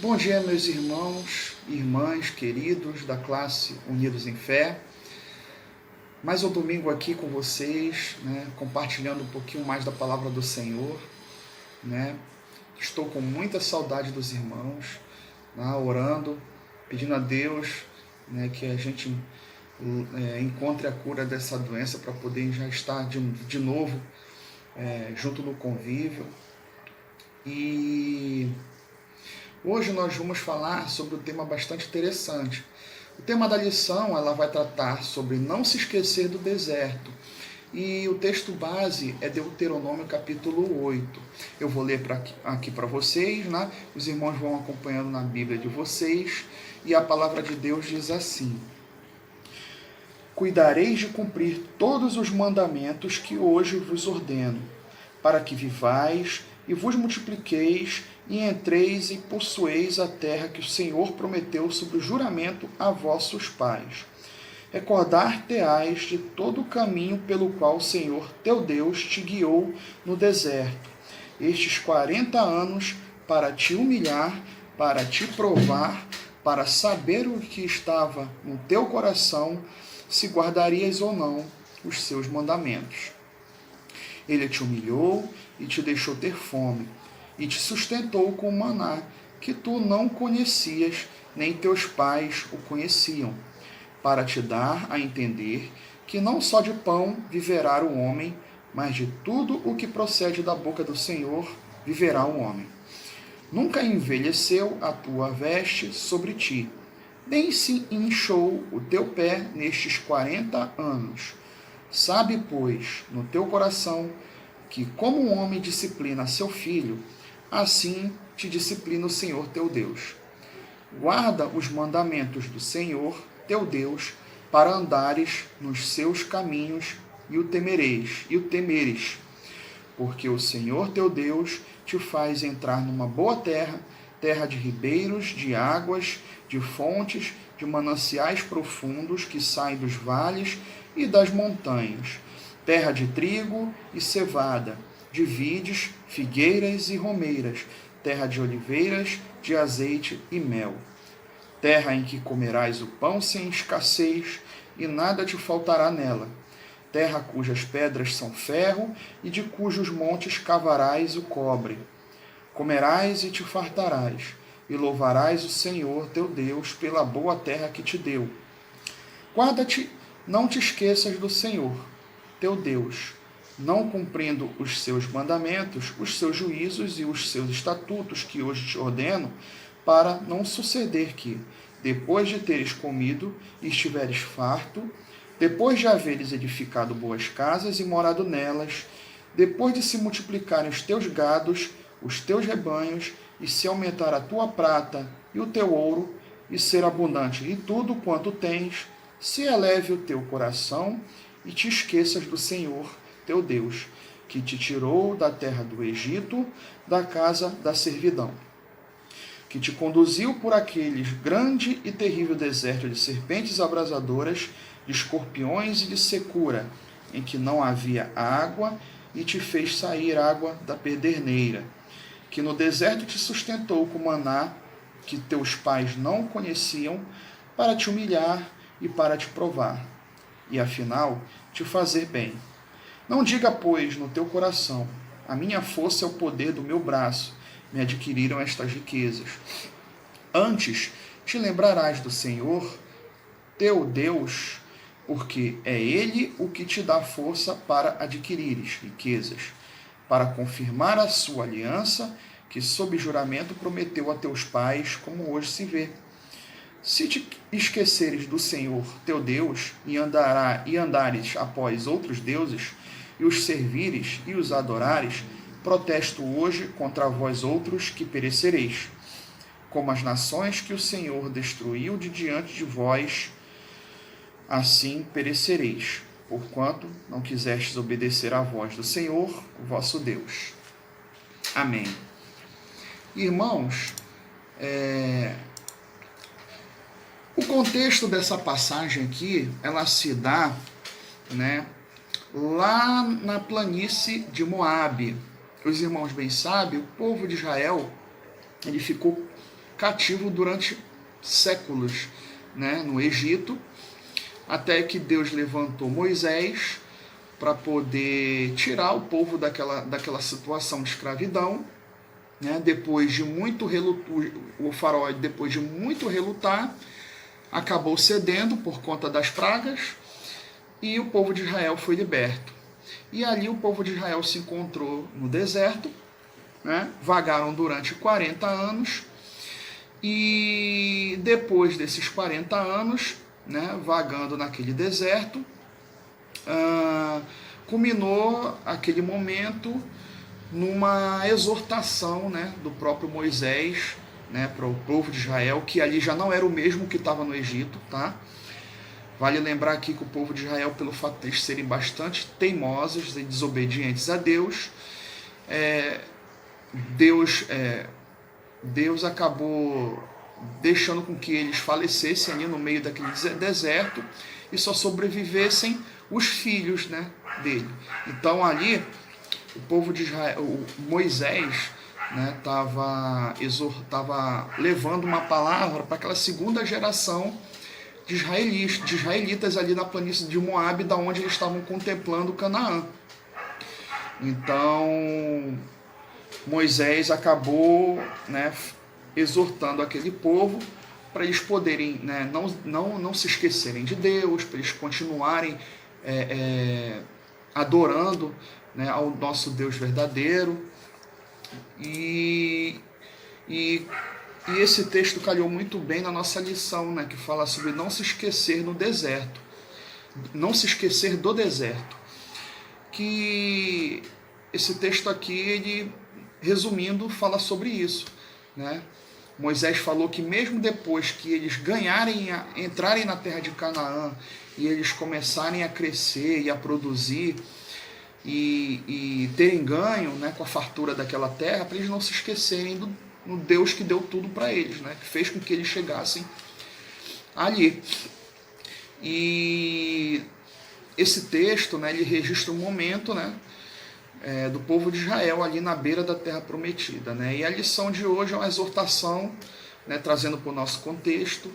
Bom dia, meus irmãos e irmãs queridos da classe Unidos em Fé. Mais um domingo aqui com vocês, compartilhando um pouquinho mais da palavra do Senhor. Estou com muita saudade dos irmãos, orando, pedindo a Deus que a gente encontre a cura dessa doença para poder já estar de novo junto no convívio. E hoje nós vamos falar sobre um tema bastante interessante. O tema da lição ela vai tratar sobre não se esquecer do deserto. E o texto base é Deuteronômio capítulo 8. Eu vou ler aqui para vocês, Os irmãos vão acompanhando na Bíblia de vocês. E a palavra de Deus diz assim: Cuidareis de cumprir todos os mandamentos que hoje vos ordeno, para que vivais e vos multipliqueis, e entreis e possueis a terra que o Senhor prometeu sob juramento a vossos pais. Recordar-te-ás de todo o caminho pelo qual o Senhor teu Deus te guiou no deserto, estes 40 anos, para te humilhar, para te provar, para saber o que estava no teu coração, se guardarias ou não os seus mandamentos. Ele te humilhou e te deixou ter fome, e te sustentou com o maná, que tu não conhecias, nem teus pais o conheciam, para te dar a entender que não só de pão viverá o homem, mas de tudo o que procede da boca do Senhor viverá o homem. Nunca envelheceu a tua veste sobre ti, nem se inchou o teu pé nestes 40 anos. Sabe, pois, no teu coração, que como um homem disciplina seu filho, assim te disciplina o Senhor teu Deus. Guarda os mandamentos do Senhor teu Deus, para andares nos seus caminhos e o temeres, porque o Senhor teu Deus te faz entrar numa boa terra, terra de ribeiros, de águas, de fontes, de mananciais profundos que saem dos vales e das montanhas, terra de trigo e cevada, de vides, figueiras e romeiras, terra de oliveiras, de azeite e mel. Terra em que comerás o pão sem escassez, e nada te faltará nela. Terra cujas pedras são ferro, e de cujos montes cavarás o cobre. Comerás e te fartarás, e louvarás o Senhor teu Deus pela boa terra que te deu. Guarda-te, não te esqueças do Senhor teu Deus, não cumprindo os seus mandamentos, os seus juízos e os seus estatutos que hoje te ordeno, para não suceder que, depois de teres comido e estiveres farto, depois de haveres edificado boas casas e morado nelas, depois de se multiplicarem os teus gados, os teus rebanhos, e se aumentar a tua prata e o teu ouro, e ser abundante em tudo quanto tens, se eleve o teu coração e te esqueças do Senhor teu Deus, que te tirou da terra do Egito, da casa da servidão, que te conduziu por aquele grande e terrível deserto de serpentes abrasadoras, de escorpiões e de secura, em que não havia água, e te fez sair água da pederneira, que no deserto te sustentou com maná, que teus pais não conheciam, para te humilhar e para te provar, e afinal te fazer bem. Não diga, pois, no teu coração: a minha força é o poder do meu braço, me adquiriram estas riquezas. Antes te lembrarás do Senhor teu Deus, porque é Ele o que te dá força para adquirires riquezas, para confirmar a sua aliança, que sob juramento prometeu a teus pais, como hoje se vê. Se te esqueceres do Senhor teu Deus e andares após outros deuses, e os servires e os adorares, protesto hoje contra vós outros que perecereis, como as nações que o Senhor destruiu de diante de vós, assim perecereis, porquanto não quisestes obedecer à voz do Senhor, o vosso Deus. Amém. Irmãos, o contexto dessa passagem aqui, ela se dá, lá na planície de Moabe. Os irmãos bem sabem, o povo de Israel, ele ficou cativo durante séculos, né, no Egito, até que Deus levantou Moisés para poder tirar o povo daquela situação de escravidão, né? Depois de muito relutar, o faraó, depois de muito relutar, acabou cedendo por conta das pragas e o povo de Israel foi liberto. E ali o povo de Israel se encontrou no deserto, né? Vagaram durante 40 anos e depois desses 40 anos, né, vagando naquele deserto, culminou aquele momento numa exortação, né, do próprio Moisés, né, para o povo de Israel, que ali já não era o mesmo que estava no Egito, tá? Vale lembrar aqui que o povo de Israel, pelo fato de eles serem bastante teimosos e desobedientes a Deus, Deus acabou deixando com que eles falecessem ali no meio daquele deserto e só sobrevivessem os filhos, né, dele. Então ali o povo de Israel, Moisés, né, estava levando uma palavra para aquela segunda geração de israelitas ali na planície de Moabe, da onde eles estavam contemplando Canaã. Então Moisés acabou, né, exortando aquele povo para eles poderem, né, não se esquecerem de Deus, para eles continuarem adorando, né, ao nosso Deus verdadeiro. E esse texto calhou muito bem na nossa lição, né, que fala sobre não se esquecer no deserto, não se esquecer do deserto. Que esse texto aqui, ele, resumindo, fala sobre isso, né? Moisés falou que mesmo depois que eles entrarem na terra de Canaã e eles começarem a crescer e a produzir e terem ganho, né, com a fartura daquela terra, para eles não se esquecerem do Deus que deu tudo para eles, né, que fez com que eles chegassem ali. E esse texto, né, ele registra um momento, né, do povo de Israel ali na beira da terra prometida, né? E a lição de hoje é uma exortação, né, trazendo para o nosso contexto,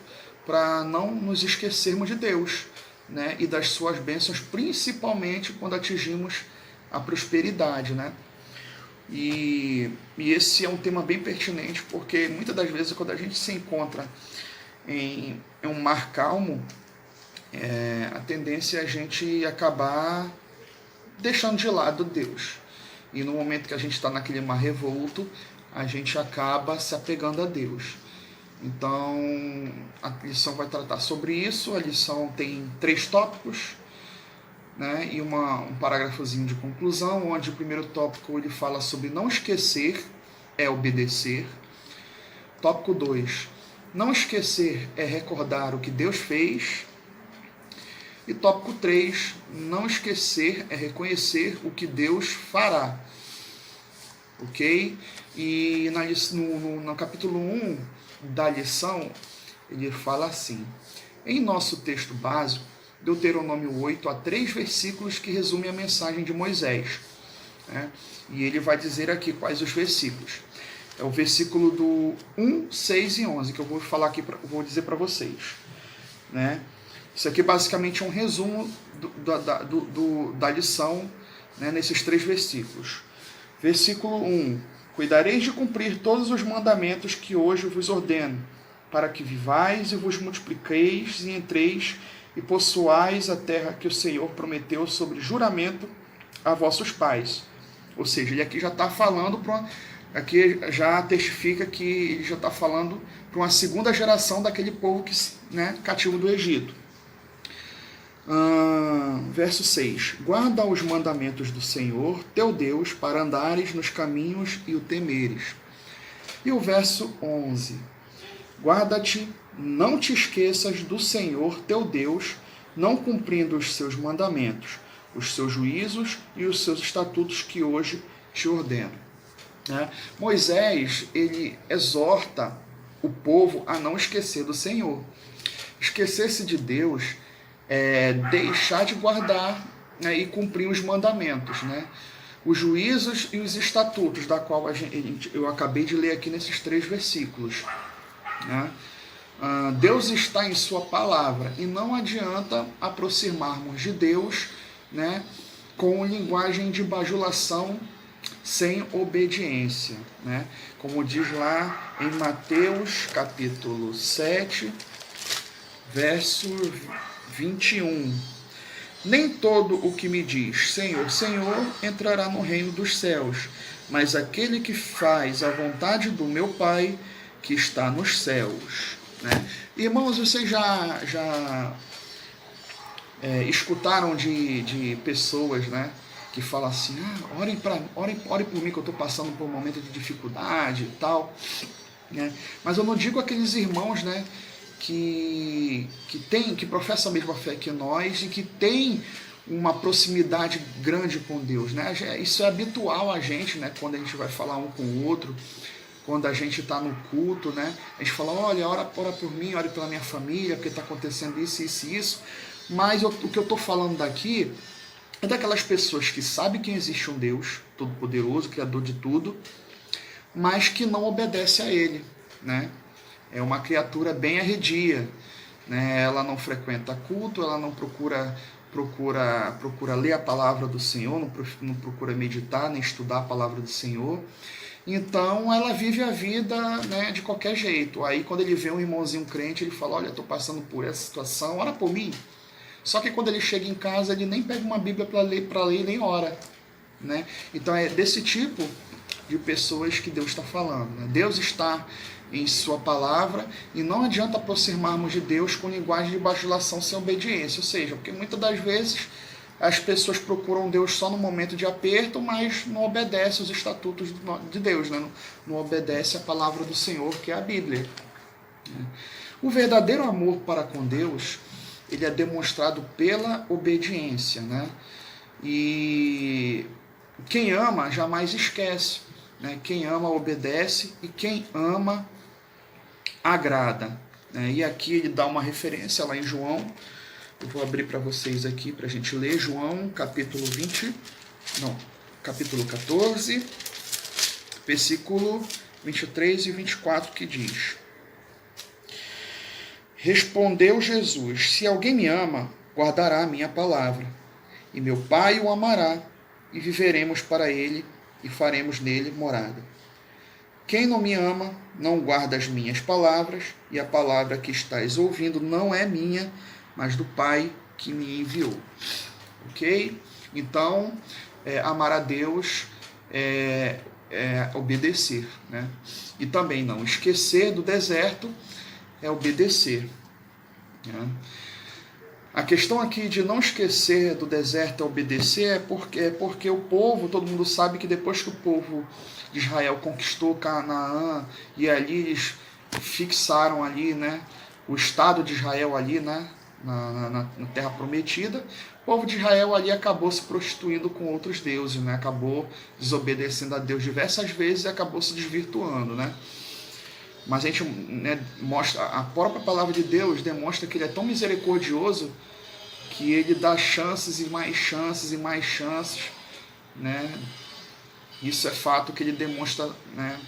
para não nos esquecermos de Deus, né, e das suas bênçãos, principalmente quando atingimos a prosperidade, né? E esse é um tema bem pertinente, porque muitas das vezes quando a gente se encontra em um mar calmo, a tendência é a gente acabar deixando de lado Deus. E no momento que a gente está naquele mar revolto, a gente acaba se apegando a Deus. Então, a lição vai tratar sobre isso. A lição tem 3 tópicos, né, e um parágrafozinho de conclusão, onde o primeiro tópico ele fala sobre não esquecer é obedecer. Tópico 2, não esquecer é recordar o que Deus fez. E tópico 3, não esquecer é reconhecer o que Deus fará. Ok? E no capítulo 1 da lição, ele fala assim: em nosso texto básico, Deuteronômio 8, há 3 versículos que resumem a mensagem de Moisés, né? E ele vai dizer aqui quais os versículos. É o versículo do 1, 6 e 11, que eu vou falar aqui, vou dizer para vocês, né? Isso aqui basicamente é um resumo da lição, né, nesses 3 versículos. Versículo 1. Cuidareis de cumprir todos os mandamentos que hoje vos ordeno, para que vivais e vos multipliqueis e entreis e possuais a terra que o Senhor prometeu sobre juramento a vossos pais. Ou seja, ele aqui já está falando aqui já testifica que ele já está falando para uma segunda geração daquele povo que, né, cativo do Egito. Verso 6. Guarda os mandamentos do Senhor, teu Deus, para andares nos caminhos e o temeres. E o verso 11. Guarda-te, não te esqueças do Senhor, teu Deus, não cumprindo os seus mandamentos, os seus juízos e os seus estatutos que hoje te ordeno. Moisés, ele exorta o povo a não esquecer do Senhor. Esquecer-se de Deus é deixar de guardar, né, e cumprir os mandamentos, né? Os juízos e os estatutos, da qual eu acabei de ler aqui nesses 3 versículos. né? Deus está em sua palavra e não adianta aproximarmos de Deus, né, com linguagem de bajulação sem obediência, né? Como diz lá em Mateus capítulo 7, verso 21. Nem todo o que me diz Senhor, Senhor entrará no reino dos céus, mas aquele que faz a vontade do meu Pai que está nos céus. Né? Irmãos, vocês já escutaram de pessoas, né, que falam assim, ore por mim que eu estou passando por um momento de dificuldade e tal. Né? Mas eu não digo aqueles irmãos, né, que professam a mesma fé que nós e que tem uma proximidade grande com Deus. Né? Isso é habitual a gente, né, quando a gente vai falar um com o outro, quando a gente está no culto, né? A gente fala, olha, ora por mim, ore pela minha família, porque está acontecendo isso, isso e isso. Mas o que eu estou falando daqui é daquelas pessoas que sabem que existe um Deus Todo-Poderoso, Criador de tudo, mas que não obedece a Ele, né? É uma criatura bem arredia, né? Ela não frequenta culto, ela não procura ler a palavra do Senhor, não procura meditar nem estudar a palavra do Senhor. Então ela vive a vida, né, de qualquer jeito. Aí quando ele vê um irmãozinho crente, ele fala, olha, estou passando por essa situação, ora por mim. Só que quando ele chega em casa, ele nem pega uma Bíblia para ler nem ora. Né? Então é desse tipo de pessoas que Deus está falando. Né? Deus está em sua palavra e não adianta aproximarmos de Deus com linguagem de bajulação sem obediência. Ou seja, porque muitas das vezes as pessoas procuram Deus só no momento de aperto, mas não obedecem os estatutos de Deus, né? Não obedece a palavra do Senhor, que é a Bíblia. O verdadeiro amor para com Deus, ele é demonstrado pela obediência, né? E quem ama jamais esquece, né? Quem ama obedece e quem ama agrada. Né? E aqui ele dá uma referência lá em João. Eu vou abrir para vocês aqui para a gente ler João capítulo 14, versículo 23 e 24, que diz: Respondeu Jesus, se alguém me ama, guardará a minha palavra, e meu Pai o amará, e viveremos para ele, e faremos nele morada. Quem não me ama, não guarda as minhas palavras, e a palavra que estás ouvindo não é minha, mas do Pai que me enviou. Ok? Então, amar a Deus é obedecer. Né? E também não esquecer do deserto é obedecer. Né? A questão aqui de não esquecer do deserto é obedecer é porque o povo, todo mundo sabe que depois que o povo de Israel conquistou Canaã e ali eles fixaram ali, né, o Estado de Israel ali, né, na Terra Prometida, o povo de Israel ali acabou se prostituindo com outros deuses, né? Acabou desobedecendo a Deus diversas vezes e acabou se desvirtuando. Né? Mas a gente, né, mostra, a própria palavra de Deus demonstra que ele é tão misericordioso que ele dá chances e mais chances e mais chances. Né? Isso é fato que ele demonstra, né,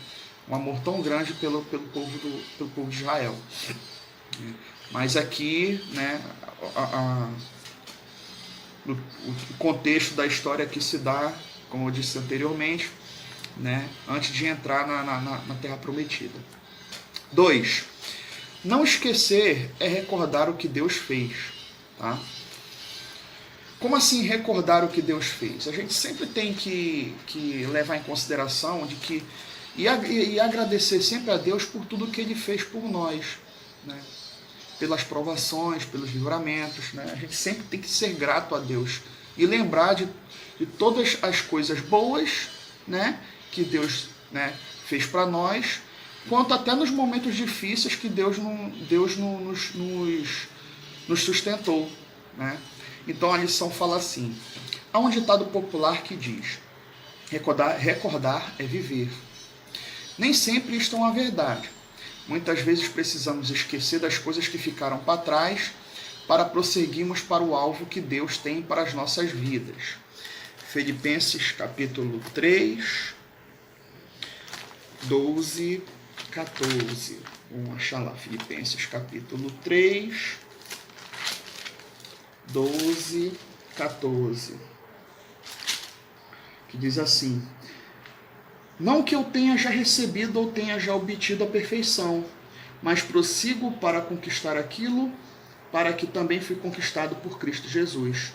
um amor tão grande pelo povo de Israel. Mas aqui, né, o contexto da história que se dá, como eu disse anteriormente, né, antes de entrar na Terra Prometida. 2. Não esquecer é recordar o que Deus fez. Tá? Como assim recordar o que Deus fez? A gente sempre tem que levar em consideração de que e agradecer sempre a Deus por tudo que Ele fez por nós. Né? Pelas provações, pelos livramentos. Né? A gente sempre tem que ser grato a Deus e lembrar de todas as coisas boas, né, que Deus, né, fez para nós, quanto até nos momentos difíceis que Deus nos sustentou. Né? Então a lição fala assim, há um ditado popular que diz, recordar é viver. Nem sempre isto é uma verdade. Muitas vezes precisamos esquecer das coisas que ficaram para trás para prosseguirmos para o alvo que Deus tem para as nossas vidas. Filipenses capítulo 3, 12, 14. Vamos achar lá, Filipenses capítulo 3, 12, 14. Que diz assim: não que eu tenha já recebido ou tenha já obtido a perfeição, mas prossigo para conquistar aquilo para que também fui conquistado por Cristo Jesus.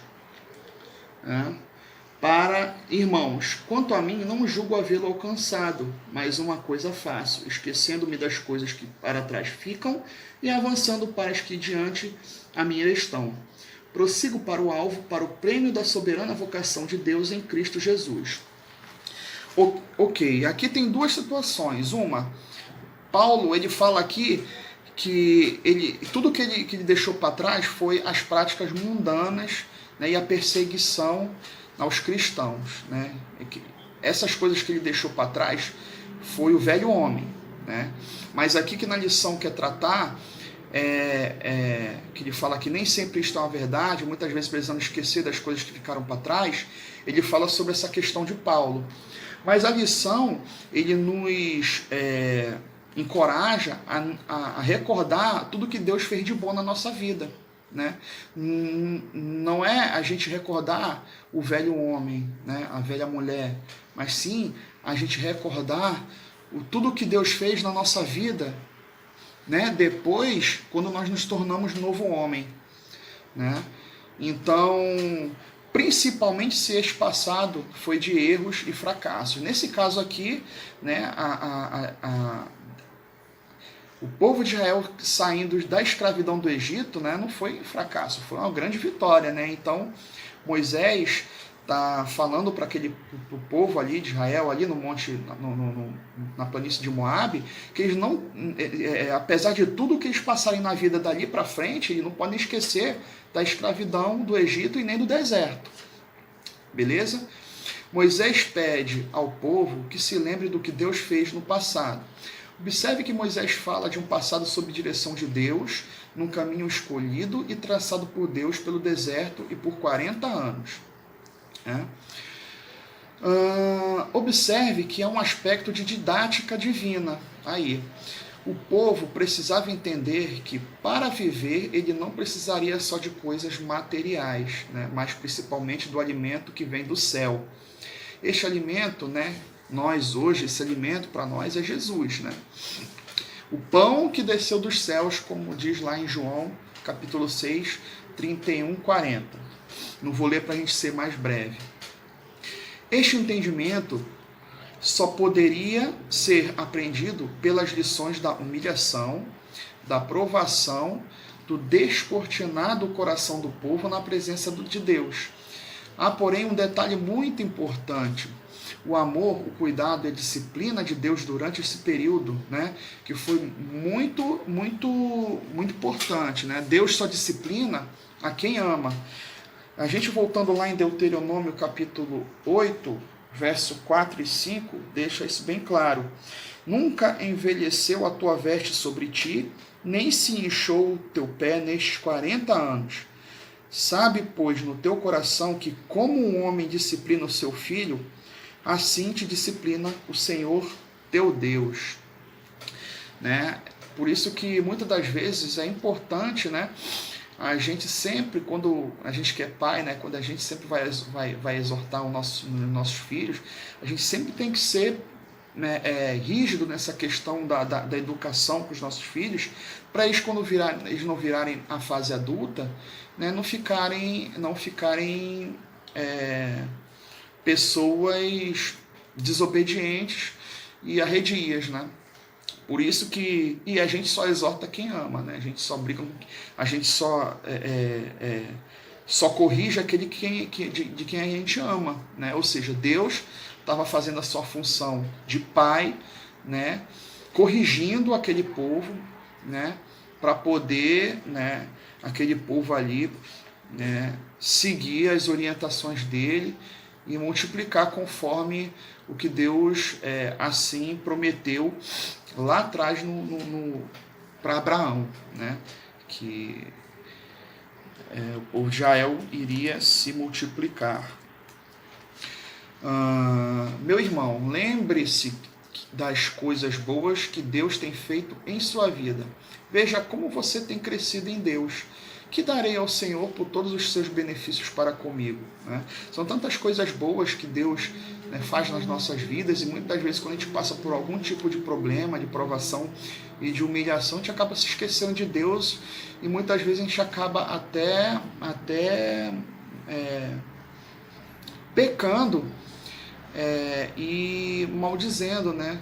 Para, irmãos, quanto a mim, não julgo havê-lo alcançado, mas uma coisa faço, esquecendo-me das coisas que para trás ficam e avançando para as que diante a mim estão. Prossigo para o alvo, para o prêmio da soberana vocação de Deus em Cristo Jesus. Ok, aqui tem duas situações. Uma, Paulo, ele fala aqui que tudo que ele deixou para trás foi as práticas mundanas, né, e a perseguição aos cristãos, né? Essas coisas que ele deixou para trás foi o velho homem, né? Mas aqui que na lição quer tratar, que ele fala que nem sempre isto é uma verdade, muitas vezes precisamos esquecer das coisas que ficaram para trás, ele fala sobre essa questão de Paulo. Mas a lição, ele nos encoraja a recordar tudo que Deus fez de bom na nossa vida, né? Não é a gente recordar o velho homem, né? A velha mulher, mas sim a gente recordar tudo que Deus fez na nossa vida, né? Depois, quando nós nos tornamos novo homem, né? Então, principalmente se esse passado foi de erros e fracassos. Nesse caso aqui, né, o povo de Israel saindo da escravidão do Egito, né, não foi fracasso, foi uma grande vitória, né? Então, Moisés está falando para o povo ali de Israel, ali no monte, na planície de Moabe, que eles não, apesar de tudo que eles passarem na vida dali para frente, eles não podem esquecer da escravidão do Egito e nem do deserto. Beleza? Moisés pede ao povo que se lembre do que Deus fez no passado. Observe que Moisés fala de um passado sob direção de Deus, num caminho escolhido e traçado por Deus pelo deserto e por 40 anos. Observe que é um aspecto de didática divina. Aí, o povo precisava entender que para viver ele não precisaria só de coisas materiais, né, mas principalmente do alimento que vem do céu. Este alimento, né, nós hoje, esse alimento para nós é Jesus, né? O pão que desceu dos céus, como diz lá em João, capítulo 6, 31, 40. Não vou ler para a gente ser mais breve. Este entendimento só poderia ser aprendido pelas lições da humilhação, da provação, do descortinar do coração do povo na presença de Deus. Há, porém, um detalhe muito importante. O amor, o cuidado e a disciplina de Deus durante esse período, né, que foi muito, muito, muito importante, né? Deus só disciplina a quem ama. A gente voltando lá em Deuteronômio capítulo 8, verso 4 e 5, deixa isso bem claro. Nunca envelheceu a tua veste sobre ti, nem se inchou o teu pé nestes 40 anos. Sabe, pois, no teu coração que como um homem disciplina o seu filho, assim te disciplina o Senhor teu Deus. Né? Por isso que muitas das vezes é importante, né, a gente sempre, quando a gente que é pai, né, quando a gente sempre vai exortar os nossos filhos, a gente sempre tem que ser, né, rígido nessa questão da educação com os nossos filhos, para eles, quando eles não virarem a fase adulta, né, não ficarem pessoas desobedientes e arredias, né? Por isso que... E a gente só exorta quem ama, né? A gente só briga, a gente só corrige aquele de quem a gente ama, né? Ou seja, Deus estava fazendo a sua função de pai, né? Corrigindo aquele povo, né? Para poder, né, aquele povo ali, né, seguir as orientações dele e multiplicar conforme o que Deus assim prometeu lá atrás para Abraão, né? Que o povo de Israel iria se multiplicar. Meu irmão, lembre-se das coisas boas que Deus tem feito em sua vida. Veja como você tem crescido em Deus. Que darei ao Senhor por todos os seus benefícios para comigo. Né? São tantas coisas boas que Deus, né, faz nas nossas vidas, e muitas vezes quando a gente passa por algum tipo de problema, de provação e de humilhação, a gente acaba se esquecendo de Deus, e muitas vezes a gente acaba até pecando e maldizendo, né,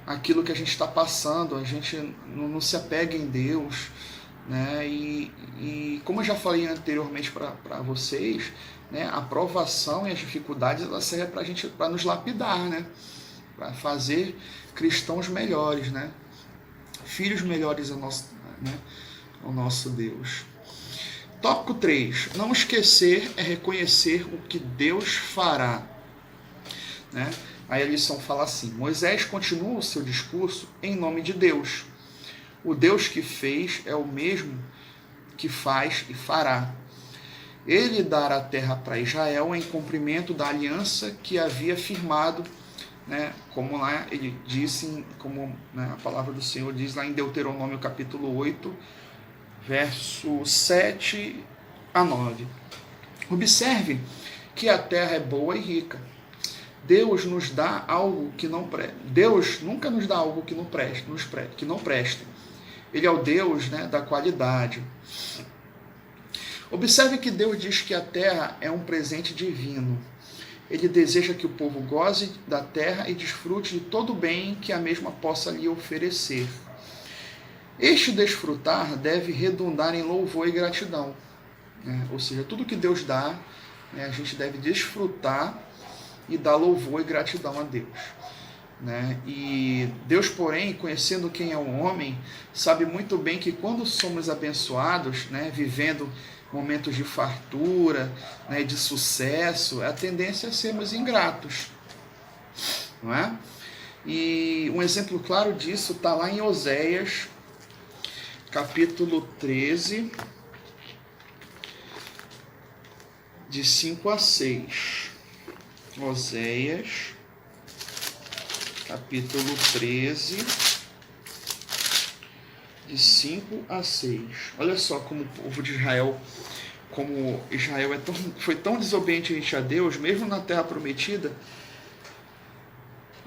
aquilo que a gente está passando. A gente não se apega em Deus, né? E como eu já falei anteriormente para vocês, né, a provação e as dificuldades, ela serve para a gente, para nos lapidar, né, para fazer cristãos melhores, né, filhos melhores ao nosso Deus. Tópico 3. Não esquecer é reconhecer o que Deus fará. Né? Aí a lição fala assim: Moisés continua o seu discurso em nome de Deus. O Deus que fez é o mesmo que faz e fará. Ele dará a terra para Israel em cumprimento da aliança que havia firmado, né, como lá ele disse, como, né, a palavra do Senhor diz lá em Deuteronômio capítulo 8, verso 7 a 9. Observe que a terra é boa e rica. Deus nos dá algo que não presta. Deus nunca nos dá algo que não presta. Ele é o Deus, né, da qualidade. Observe que Deus diz que a terra é um presente divino. Ele deseja que o povo goze da terra e desfrute de todo o bem que a mesma possa lhe oferecer. Este desfrutar deve redundar em louvor e gratidão. Né? Ou seja, tudo que Deus dá, né, a gente deve desfrutar e dar louvor e gratidão a Deus. Né? E Deus, porém, conhecendo quem é o homem, sabe muito bem que quando somos abençoados, né, vivendo momentos de fartura, né, de sucesso, a tendência é sermos ingratos. Não é? E um exemplo claro disso está lá em Oséias, capítulo 13, de 5 a 6. Oséias, capítulo 13, de 5 a 6. Olha só como o povo de Israel, foi tão desobediente a Deus, mesmo na terra prometida.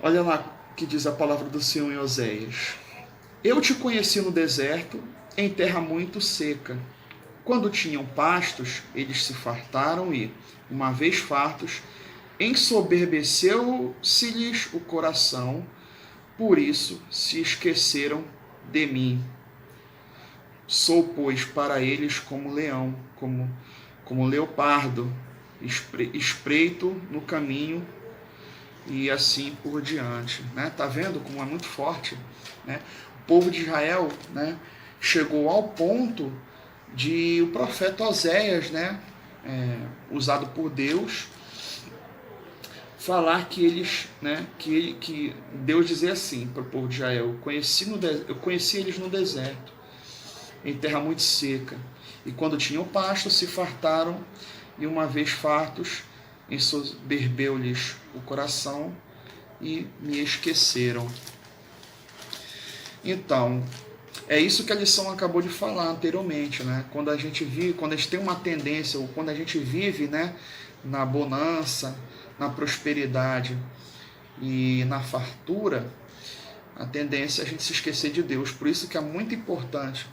Olha lá o que diz a palavra do Senhor em Oséias. Eu te conheci no deserto, em terra muito seca. Quando tinham pastos, eles se fartaram e, uma vez fartos, ensoberbeceu-se-lhes o coração, por isso se esqueceram de mim. Sou, pois, para eles como leão, como leopardo, espreito no caminho e assim por diante. Né? Tá vendo como é muito forte? Né? O povo de Israel, né, chegou ao ponto de o profeta Oséias, né, usado por Deus, falar que eles, né, que Deus dizia assim para o povo de Israel: eu conheci eles no deserto, em terra muito seca, e quando tinham pasto se fartaram, e uma vez fartos ensoberbeu-lhes o coração e me esqueceram. Então, é isso que a lição acabou de falar anteriormente, né? Quando a gente tem uma tendência, ou quando a gente vive, né, na bonança, na prosperidade e na fartura, a tendência é a gente se esquecer de Deus. Por isso que é muito importante,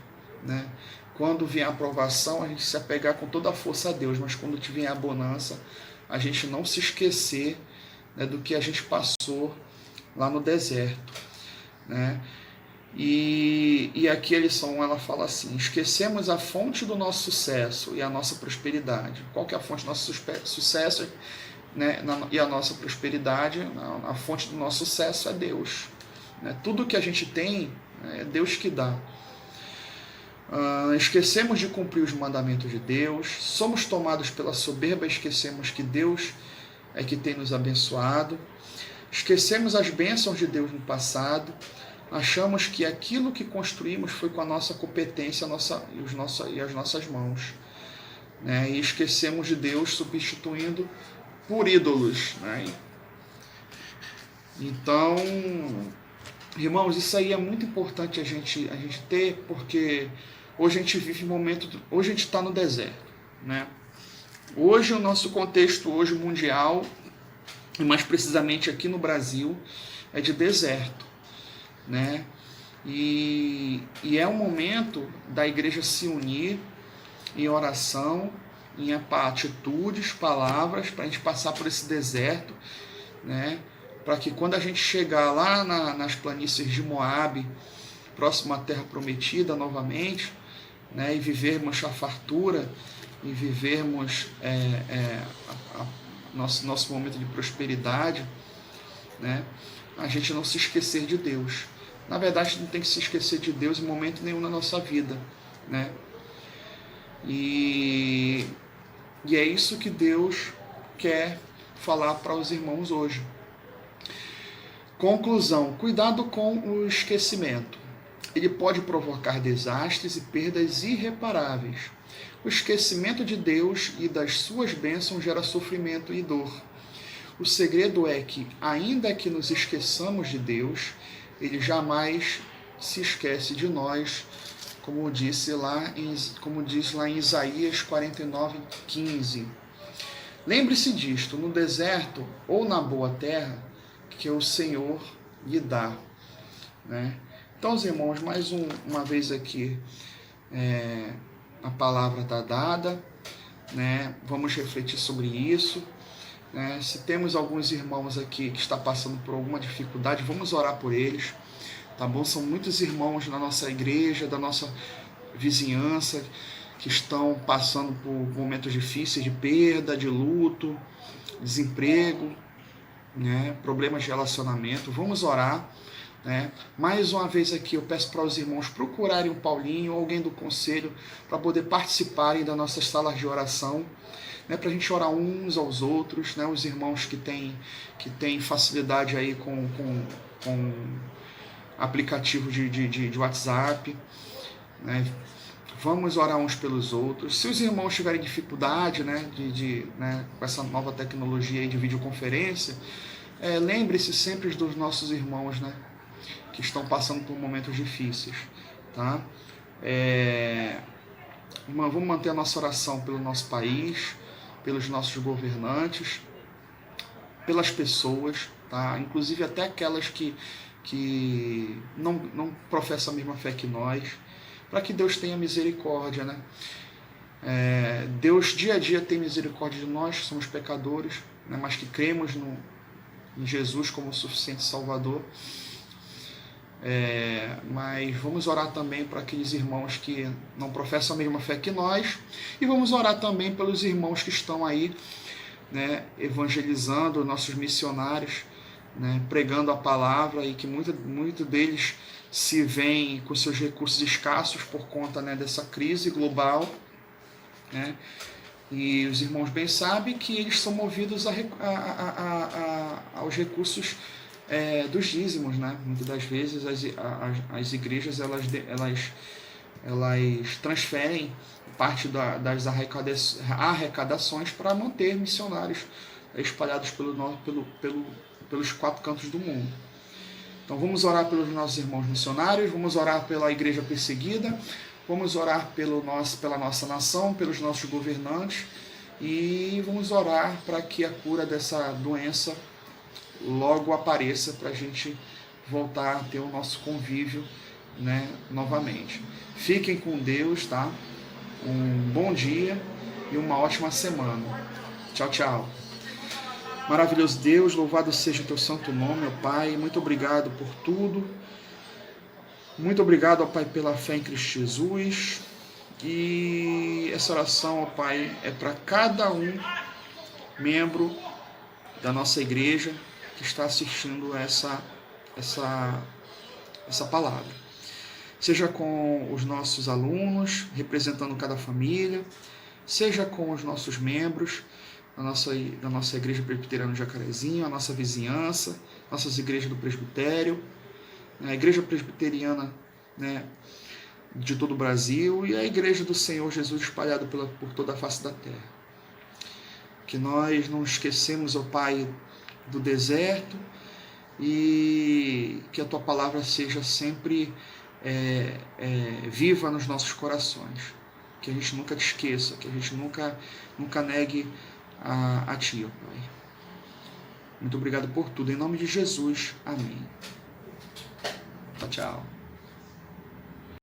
né, quando vier a provação, a gente se apegar com toda a força a Deus, mas quando vier a bonança, a gente não se esquecer, né, do que a gente passou lá no deserto, né? E aqui a lição, ela fala assim: esquecemos a fonte do nosso sucesso e a nossa prosperidade. Qual que é a fonte do nosso sucesso, né, e a nossa prosperidade? A fonte do nosso sucesso é Deus, né? Tudo que a gente tem é Deus que dá. Esquecemos de cumprir os mandamentos de Deus, somos tomados pela soberba, esquecemos que Deus é que tem nos abençoado, esquecemos as bênçãos de Deus no passado, achamos que aquilo que construímos foi com a nossa competência e as nossas mãos, né? E esquecemos de Deus, substituindo por ídolos, né? Então, irmãos, isso aí é muito importante a gente ter, porque hoje a gente vive um momento, hoje a gente está no deserto, né? Hoje o nosso contexto hoje mundial, e mais precisamente aqui no Brasil, é de deserto, né? E é um momento da igreja se unir em oração, em atitudes, palavras, para a gente passar por esse deserto, né? Para que quando a gente chegar lá nas planícies de Moabe, próximo à Terra Prometida novamente, né? E vivermos a fartura, e vivermos nosso momento de prosperidade, né? A gente não se esquecer de Deus. Na verdade, a gente não tem que se esquecer de Deus em momento nenhum na nossa vida, né? E é isso que Deus quer falar para os irmãos hoje. Conclusão: cuidado com o esquecimento. Ele pode provocar desastres e perdas irreparáveis. O esquecimento de Deus e das suas bênçãos gera sofrimento e dor. O segredo é que, ainda que nos esqueçamos de Deus, Ele jamais se esquece de nós, como diz lá em Isaías 49:15. Lembre-se disto, no deserto ou na boa terra, que o Senhor lhe dá, né? Então, os irmãos, mais uma vez aqui, a palavra está dada, né? Vamos refletir sobre isso, né? Se temos alguns irmãos aqui que estão passando por alguma dificuldade, vamos orar por eles, tá bom? São muitos irmãos na nossa igreja, da nossa vizinhança, que estão passando por momentos difíceis de perda, de luto, desemprego, né? Problemas de relacionamento. Vamos orar, né? Mais uma vez aqui eu peço para os irmãos procurarem o Paulinho ou alguém do conselho para poder participarem das nossas salas de oração, né? Para a gente orar uns aos outros, né? Os irmãos que têm facilidade aí com aplicativo de WhatsApp, né? Vamos orar uns pelos outros. Se os irmãos tiverem dificuldade, né, com essa nova tecnologia aí de videoconferência, lembre-se sempre dos nossos irmãos, né, que estão passando por momentos difíceis, tá? Vamos manter a nossa oração pelo nosso país, pelos nossos governantes, pelas pessoas, tá? Inclusive até aquelas que não professam a mesma fé que nós, para que Deus tenha misericórdia, né? Deus dia a dia tem misericórdia de nós, que somos pecadores, né? Mas que cremos em Jesus como o suficiente Salvador. Mas vamos orar também para aqueles irmãos que não professam a mesma fé que nós, e vamos orar também pelos irmãos que estão aí, né, evangelizando, nossos missionários, né, pregando a palavra, e que muito deles se veem com seus recursos escassos por conta, né, dessa crise global, né? E os irmãos bem sabem que eles são movidos aos recursos dos dízimos, né? Muitas das vezes as igrejas elas transferem parte das arrecadações para manter missionários espalhados pelos 4 cantos do mundo. Então vamos orar pelos nossos irmãos missionários, vamos orar pela igreja perseguida, vamos orar pela nossa nação, pelos nossos governantes, e vamos orar para que a cura dessa doença logo apareça, para a gente voltar a ter o nosso convívio, né, novamente. Fiquem com Deus, tá? Um bom dia e uma ótima semana. Tchau, tchau. Maravilhoso Deus, louvado seja o teu santo nome, ó Pai. Muito obrigado por tudo. Muito obrigado, ó Pai, pela fé em Cristo Jesus. E essa oração, ó Pai, é para cada um membro da nossa igreja que está assistindo essa palavra. Seja com os nossos alunos, representando cada família, seja com os nossos membros da nossa igreja presbiteriana de Jacarezinho, a nossa vizinhança, nossas igrejas do presbitério, a igreja presbiteriana, né, de todo o Brasil, e a igreja do Senhor Jesus espalhada por toda a face da terra. Que nós não esquecemos, ó Pai, do deserto, e que a Tua palavra seja sempre viva nos nossos corações. Que a gente nunca te esqueça, que a gente nunca negue a Ti, ó Pai. Muito obrigado por tudo. Em nome de Jesus. Amém. Tchau, tchau.